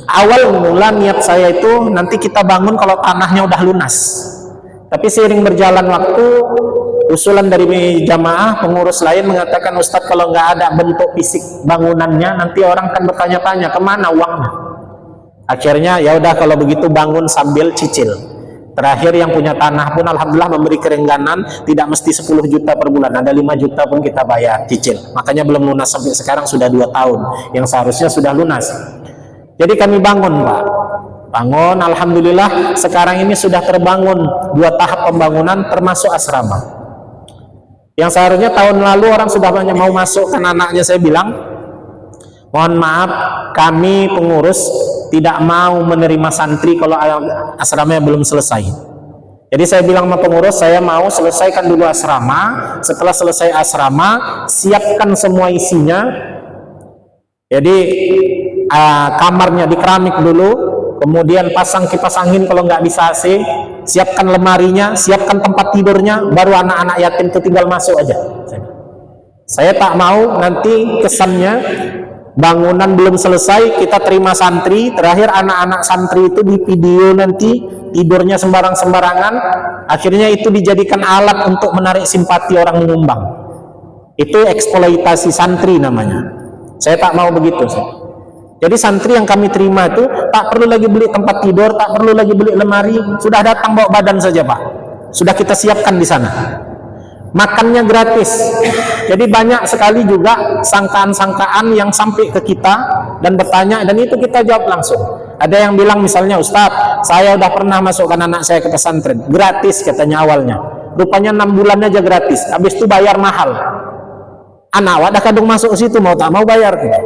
Awal mula niat saya itu nanti kita bangun kalau tanahnya udah lunas. Tapi seiring berjalan waktu, usulan dari jamaah pengurus lain mengatakan, Ustadz kalau nggak ada bentuk fisik bangunannya nanti orang kan bertanya-tanya kemana uangnya. Akhirnya ya udah kalau begitu bangun sambil cicil. Terakhir yang punya tanah pun alhamdulillah memberi kerengganan, tidak mesti 10 juta per bulan, ada 5 juta pun kita bayar cicil. Makanya belum lunas sampai sekarang, sudah 2 tahun yang seharusnya sudah lunas. Jadi kami bangun, Pak. Bangun, alhamdulillah sekarang ini sudah terbangun 2 tahap pembangunan termasuk asrama. Yang seharusnya tahun lalu orang sudah banyak mau masuk, kan anaknya saya bilang, mohon maaf kami pengurus tidak mau menerima santri kalau asramanya belum selesai. Jadi saya bilang sama pengurus, saya mau selesaikan dulu asrama. Setelah selesai asrama, siapkan semua isinya. Jadi kamarnya di keramik dulu, kemudian pasang kipas angin kalau nggak bisa AC, siapkan lemarinya, siapkan tempat tidurnya, baru anak-anak yatim itu tinggal masuk aja. Saya tak mau nanti kesannya bangunan belum selesai kita terima santri, terakhir anak-anak santri itu di video nanti tidurnya sembarang-sembarangan, akhirnya itu dijadikan alat untuk menarik simpati orang menyumbang. Itu eksploitasi santri namanya. Saya tak mau begitu. Jadi santri yang kami terima itu tak perlu lagi beli tempat tidur, tak perlu lagi beli lemari, sudah datang bawa badan saja, Pak. Sudah kita siapkan di sana. Makannya gratis. Jadi banyak sekali juga sangkaan-sangkaan yang sampai ke kita dan bertanya, dan itu kita jawab langsung. Ada yang bilang misalnya, Ustadz, saya udah pernah masukkan anak saya ke pesantren, gratis katanya awalnya. Rupanya 6 bulan aja gratis, habis itu bayar mahal. Anak wadah kadung masuk situ, mau tak mau bayar gitu.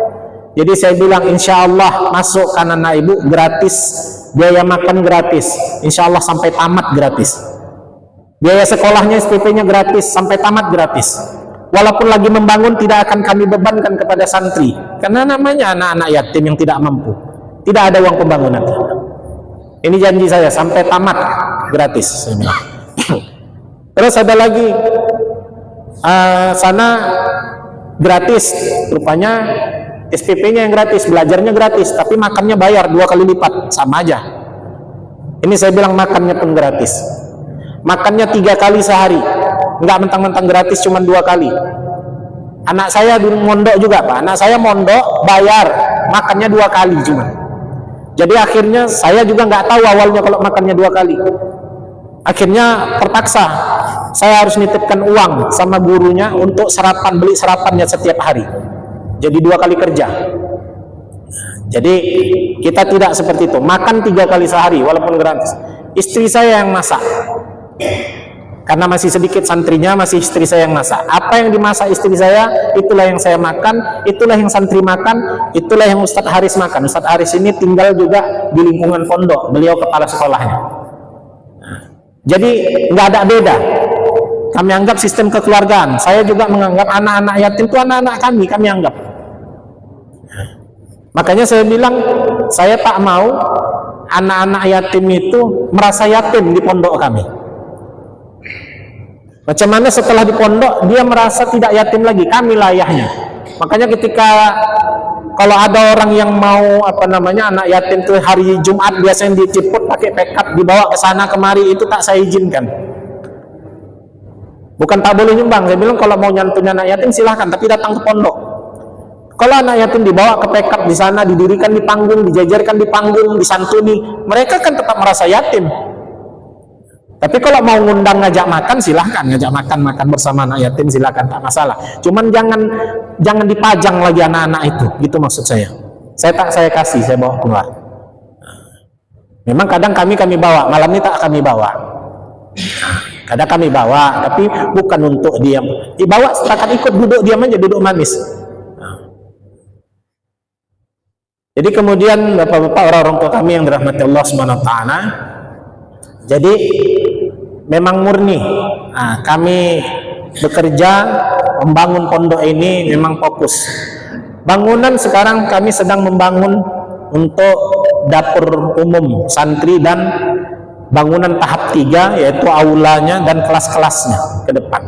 Jadi saya bilang, insya Allah masukkan anak ibu gratis, biaya makan gratis, insya Allah sampai tamat gratis. Biaya sekolahnya SPP-nya gratis, sampai tamat gratis. Walaupun lagi membangun tidak akan kami bebankan kepada santri, karena namanya anak-anak yatim yang tidak mampu, tidak ada uang pembangunan. Ini janji saya, sampai tamat gratis. Terus ada lagi, sana gratis, rupanya SPP-nya yang gratis, belajarnya gratis, tapi makannya bayar 2 kali lipat, sama aja. Ini saya bilang makannya pun gratis. Makannya 3 kali sehari, nggak mentang-mentang gratis cuma 2 kali. Anak saya di mondok juga, Pak. Anak saya mondok bayar, makannya 2 kali cuma. Jadi akhirnya saya juga nggak tahu awalnya kalau makannya 2 kali. Akhirnya terpaksa saya harus nitipkan uang sama gurunya untuk sarapan, beli sarapannya setiap hari. Jadi 2 kali kerja. Jadi kita tidak seperti itu, makan 3 kali sehari walaupun gratis. Istri saya yang masak, karena masih sedikit santrinya, masih istri saya yang masak. Apa yang dimasak istri saya, itulah yang saya makan, itulah yang santri makan, itulah yang Ustadz Haris makan. Ustadz Haris ini tinggal juga di lingkungan pondok, beliau kepala sekolahnya. Jadi nggak ada beda. Kami anggap sistem kekeluargaan. Saya juga menganggap anak-anak yatim itu anak-anak kami anggap. Makanya saya bilang, saya tak mau anak-anak yatim itu merasa yatim di pondok kami. Macam mana setelah di pondok dia merasa tidak yatim lagi, kami lah ayahnya. Makanya ketika kalau ada orang yang mau anak yatim itu hari Jumat biasanya dijemput pakai pickup dibawa ke sana kemari, itu tak saya izinkan. Bukan tak boleh nyumbang, saya bilang kalau mau nyantun anak yatim silahkan, tapi datang ke pondok. Kalau anak yatim dibawa ke pickup di sana, didirikan di panggung, dijajarkan di panggung, disantuni, mereka kan tetap merasa yatim. Tapi kalau mau ngundang ngajak makan silahkan, ngajak makan bersama anak yatim silahkan, tak masalah. Cuman jangan dipajang lagi anak-anak itu, gitu maksud saya. Saya kasih, saya bawa keluar. Memang kadang kami bawa, malam ini tak kami bawa. Kadang kami bawa, tapi bukan untuk diam. Dibawa setakat ikut duduk diam aja, duduk manis. Jadi kemudian bapak-bapak orang-orang tua kami yang dirahmati Allah Subhanahu wa taala. Jadi memang murni kami bekerja membangun pondok ini memang fokus. Bangunan sekarang kami sedang membangun untuk dapur umum santri dan bangunan tahap 3 yaitu aulanya dan kelas-kelasnya ke depan.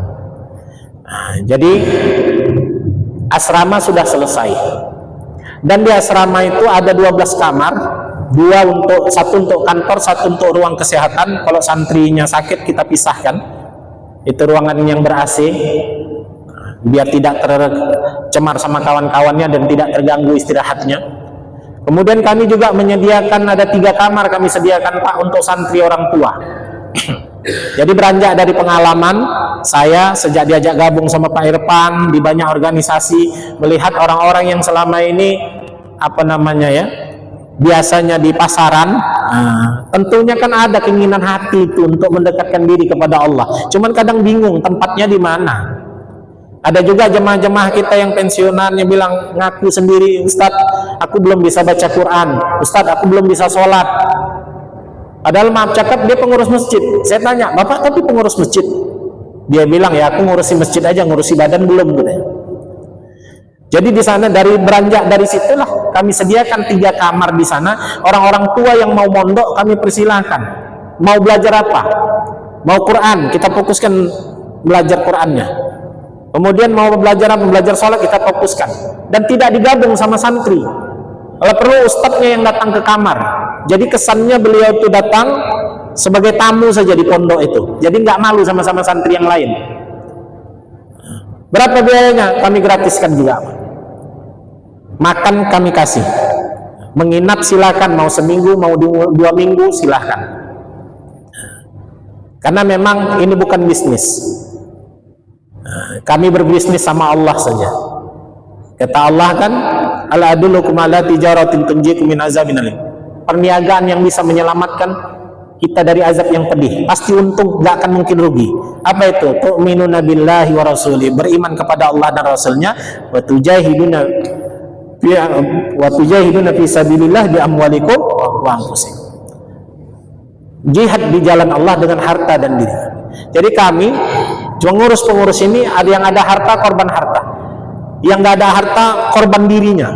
Jadi asrama sudah selesai. Dan di asrama itu ada 12 kamar satu untuk kantor, satu untuk ruang kesehatan. Kalau santrinya sakit kita pisahkan, itu ruangan yang ber-AC biar tidak tercemar sama kawan-kawannya dan tidak terganggu istirahatnya. Kemudian kami juga menyediakan ada 3 kamar kami sediakan Pak untuk santri orang tua. Jadi beranjak dari pengalaman saya sejak diajak gabung sama Pak Irfan di banyak organisasi, melihat orang-orang yang selama ini biasanya di pasaran, tentunya kan ada keinginan hati itu untuk mendekatkan diri kepada Allah. Cuman kadang bingung tempatnya di mana. Ada juga jemaah-jemaah kita yang pensiunan yang bilang ngaku sendiri, Ustadz aku belum bisa baca Quran, Ustadz aku belum bisa sholat. Padahal maaf cakap dia pengurus masjid. Saya tanya, Bapak tapi pengurus masjid? Dia bilang, ya aku ngurusi masjid aja, ngurusi badan belum. Jadi di sana beranjak dari situlah kami sediakan 3 kamar di sana. Orang-orang tua yang mau mondok kami persilahkan. Mau belajar apa? Mau Quran, kita fokuskan belajar Qurannya. Kemudian mau belajar apa? Belajar sholat kita fokuskan. Dan tidak digabung sama santri. Kalau perlu ustadznya yang datang ke kamar. Jadi kesannya beliau itu datang sebagai tamu saja di pondok itu. Jadi nggak malu sama-sama santri yang lain. Berapa biayanya? Kami gratiskan juga. Makan kami kasih. Menginap silakan, mau seminggu, mau 2 minggu silakan. Karena memang ini bukan bisnis. Kami berbisnis sama Allah saja. Kata Allah kan, ala adullukum ala tijaratin tunjikum min azabin alim. Perniagaan yang bisa menyelamatkan kita dari azab yang pedih. Pasti untung, nggak akan mungkin rugi. Apa itu? Tu'minuna billahi wa rasuli, beriman kepada Allah dan Rasulnya, wa tujahiduna fi sabilillah bi amwalikum wa anfusikum. Jihad di jalan Allah dengan harta dan diri. Jadi kami pengurus ini ada yang ada harta korban harta, yang nggak ada harta korban dirinya.